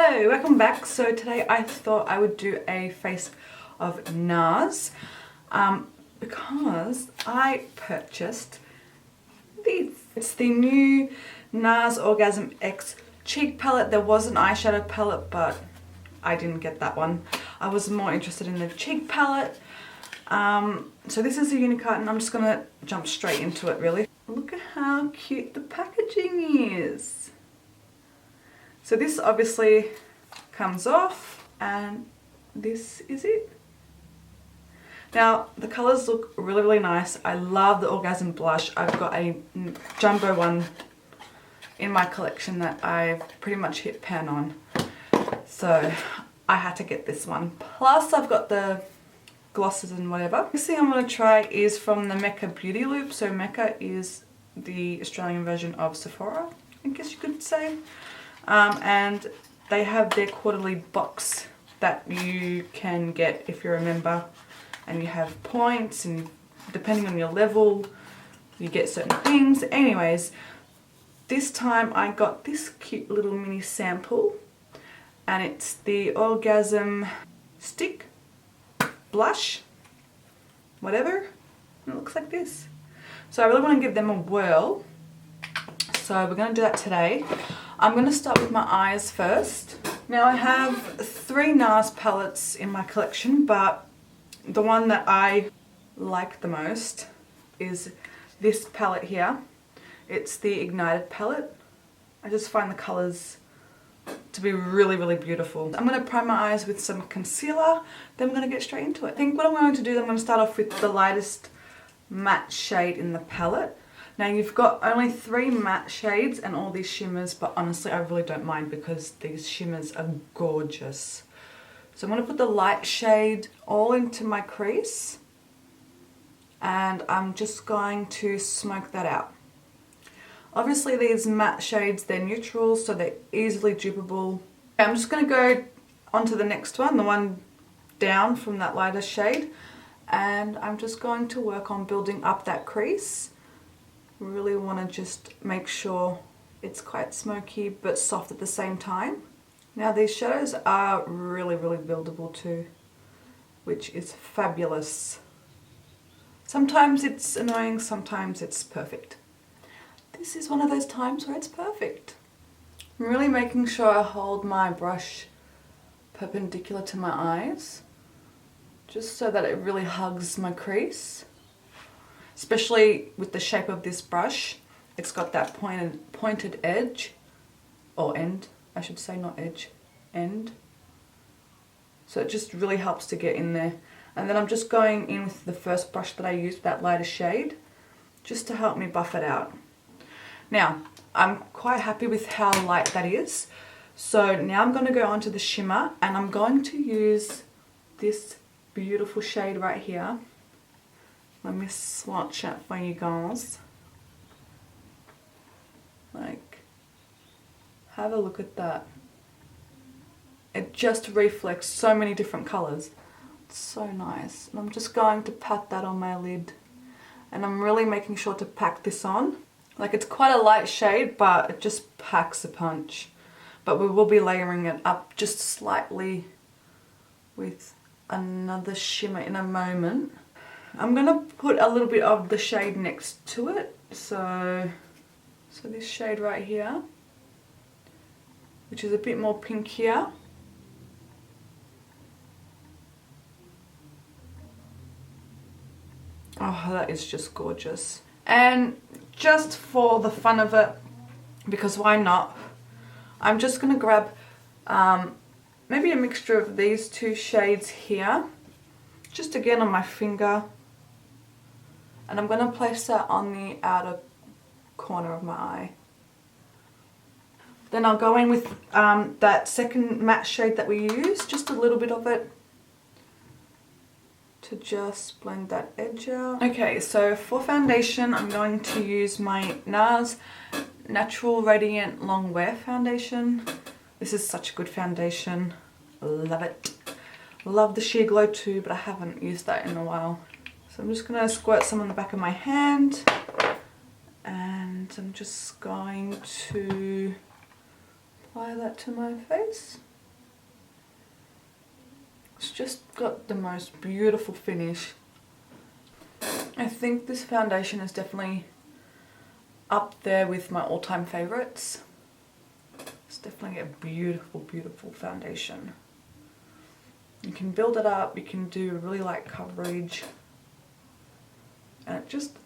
Hello, welcome back. So today I thought I would do a face of Nars because I purchased these. It's the new Nars Orgasm X cheek palette. There was an eyeshadow palette, but I didn't get that one. I was more interested in the cheek palette. So this is a Unicart and I'm just gonna jump straight into it really. Look at how cute the packaging is. So this obviously comes off and this is it. Now the colours look really, really nice. I love the Orgasm blush. I've got a jumbo one in my collection that I've pretty much hit pan on. So I had to get this one. Plus I've got the glosses and whatever. This thing I'm going to try is from the Mecca Beauty Loop. So Mecca is the Australian version of Sephora, I guess you could say. And they have their quarterly box that you can get if you're a member, and you have points, and depending on your level you get certain things. Anyways, this time I got this cute little mini sample and it's the Orgasm stick blush, whatever, and it looks like this. So I really want to give them a whirl, so we're going to do that today. I'm going to start with my eyes first. Now I have 3 Nars palettes in my collection, but the one that I like the most is this palette here. It's the Ignited palette. I just find the colours to be really, really beautiful. I'm going to prime my eyes with some concealer, then I'm going to get straight into it. I think what I'm going to do is I'm going to start off with the lightest matte shade in the palette. Now you've got only 3 matte shades and all these shimmers, but honestly I really don't mind because these shimmers are gorgeous. So I'm going to put the light shade all into my crease and I'm just going to smoke that out. Obviously these matte shades, they're neutral, so they're easily dupable. I'm just going to go onto the next one, the one down from that lighter shade, and I'm just going to work on building up that crease. Really want to just make sure it's quite smoky but soft at the same time. Now these shadows are really, really buildable too, which is fabulous. Sometimes it's annoying, sometimes it's perfect. This is one of those times where it's perfect. I'm really making sure I hold my brush perpendicular to my eyes, just so that it really hugs my crease. Especially with the shape of this brush, it's got that pointed edge, or end, I should say, not edge, end. So it just really helps to get in there. And then I'm just going in with the first brush that I used, that lighter shade, just to help me buff it out. Now, I'm quite happy with how light that is. So now I'm going to go on to the shimmer, and I'm going to use this beautiful shade right here. Let me swatch it for you guys. Like, have a look at that. It just reflects so many different colours. It's so nice. And I'm just going to pat that on my lid. And I'm really making sure to pack this on. Like, it's quite a light shade, but it just packs a punch. But we will be layering it up just slightly with another shimmer in a moment. I'm going to put a little bit of the shade next to it. So this shade right here, which is a bit more pinkier. Oh, that is just gorgeous. And just for the fun of it, because why not, I'm just going to grab maybe a mixture of these 2 shades here, just again on my finger. And I'm going to place that on the outer corner of my eye. Then I'll go in with that second matte shade that we used, just a little bit of it, to just blend that edge out. Okay, so for foundation I'm going to use my Nars Natural Radiant Long Wear Foundation. This is such a good foundation. Love it. Love the Sheer Glow too, but I haven't used that in a while. So I'm just going to squirt some on the back of my hand, and I'm just going to apply that to my face. It's just got the most beautiful finish. I think this foundation is definitely up there with my all-time favorites. It's definitely a beautiful, beautiful foundation. You can build it up, you can do really light coverage, and it just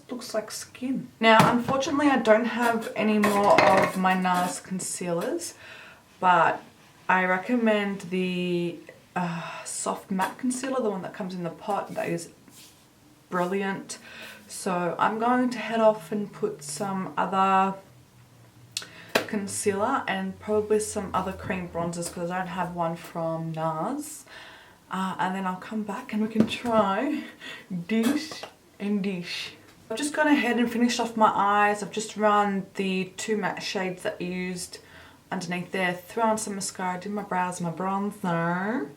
looks like skin. Now, unfortunately, I don't have any more of my Nars concealers, but I recommend the soft matte concealer, the one that comes in the pot. That is brilliant. So I'm going to head off and put some other concealer and probably some other cream bronzers because I don't have one from Nars. And then I'll come back and we can try dish and dish. I've just gone ahead and finished off my eyes. I've just run the 2 matte shades that I used underneath there, threw on some mascara, did my brows, my bronzer.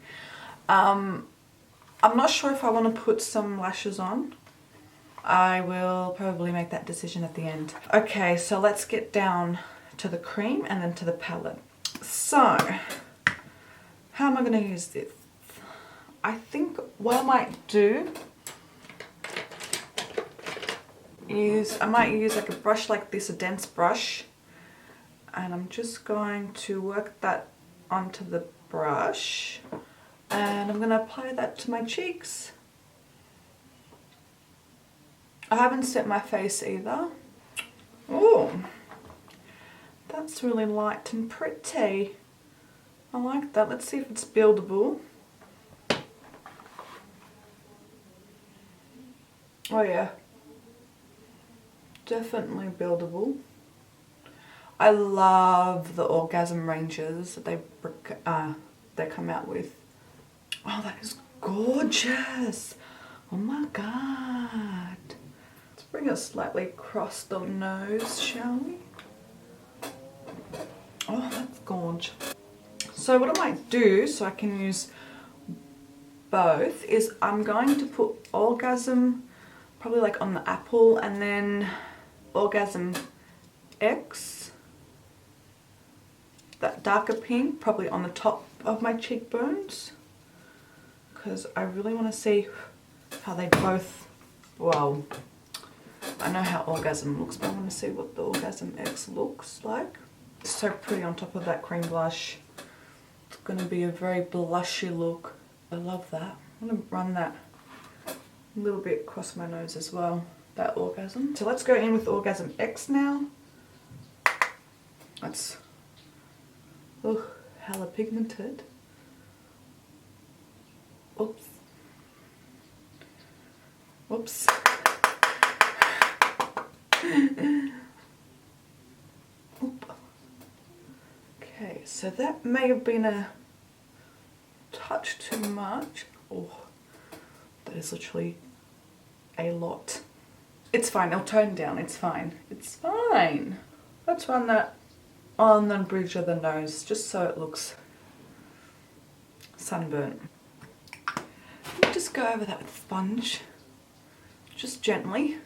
I'm not sure if I want to put some lashes on. I will probably make that decision at the end. Okay, so let's get down to the cream and then to the palette. So, how am I going to use this? I think what I might do is I might use like a brush like this, a dense brush, and I'm just going to work that onto the brush and I'm going to apply that to my cheeks. I haven't set my face either. Oh, that's really light and pretty. I like that. Let's see if it's buildable. Oh yeah, definitely buildable. I love the orgasm ranges that they come out with. Oh, that is gorgeous. Oh my god. Let's bring it slightly across the nose, shall we? Oh, that's gorgeous. So what I might do, so I can use both, is I'm going to put Orgasm probably like on the apple, and then Orgasm X, that darker pink, probably on the top of my cheekbones, because I really want to see how they both, well, I know how Orgasm looks, but I want to see what the Orgasm X looks like. It's so pretty on top of that cream blush. It's going to be a very blushy look. I love that. I'm going to run that a little bit across my nose as well, that Orgasm. So let's go in with Orgasm X now. That's, oh, hella pigmented. Oops. Whoops. Oop. Okay, so that may have been a touch too much. Oh, that is literally a lot. It's fine, I'll tone down, it's fine. It's fine. Let's run that on the bridge of the nose, just so it looks sunburnt. Let me just go over that with a sponge, just gently.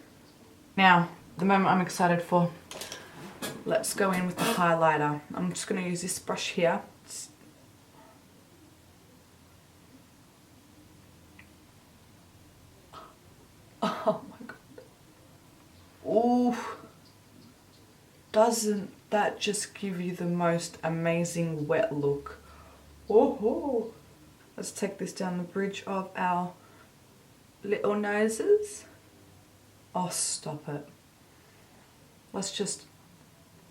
Now, the moment I'm excited for, let's go in with the highlighter. I'm just going to use this brush here. Oh my god. Ooh. Doesn't that just give you the most amazing wet look? Oh, let's take this down the bridge of our little noses. Oh, stop it. Let's just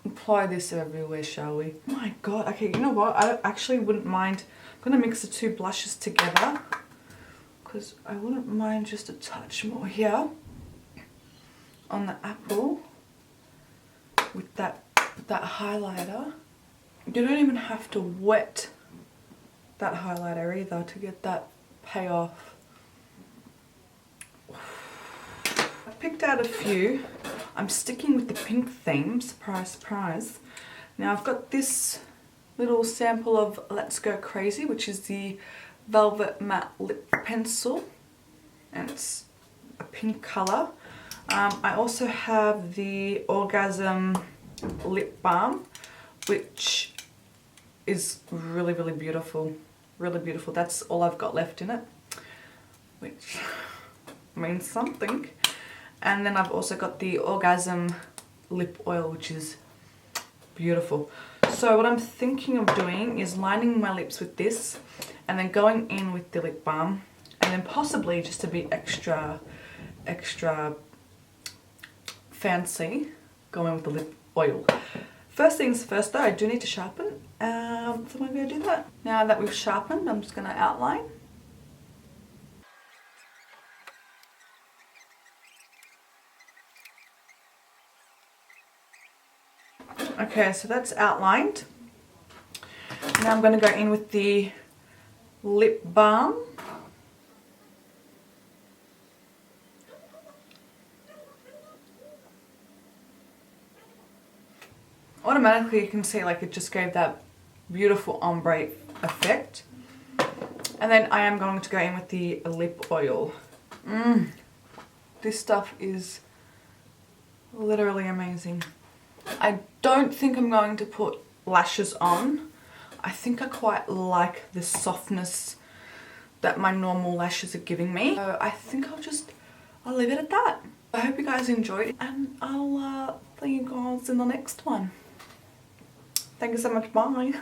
apply this everywhere, shall we? Oh my god. Okay, you know what? I actually wouldn't mind. I'm going to mix the 2 blushes together, because I wouldn't mind just a touch more here on the apple with that highlighter. You don't even have to wet that highlighter either to get that payoff. I picked out a few. I'm sticking with the pink theme, surprise, surprise. Now I've got this little sample of Let's Go Crazy, which is the Velvet Matte Lip Pencil, and it's a pink colour. I also have the Orgasm Lip Balm, which is really, really beautiful. really beautiful. That's all I've got left in it, which means something. And then I've also got the Orgasm lip oil, which is beautiful. So what I'm thinking of doing is lining my lips with this and then going in with the lip balm, and then possibly just to be extra fancy, going with the lip oil. First things first though, I do need to sharpen, so I'm going to do that. Now that we've sharpened, I'm just going to outline. Okay, so that's outlined. Now I'm going to go in with the lip balm. Automatically you can see like it just gave that beautiful ombre effect. And then I am going to go in with the lip oil. This stuff is literally amazing. I don't think I'm going to put lashes on. I think I quite like the softness that my normal lashes are giving me. So I think I'll leave it at that. I hope you guys enjoyed, and I'll see you guys in the next one. Thank you so much, bye.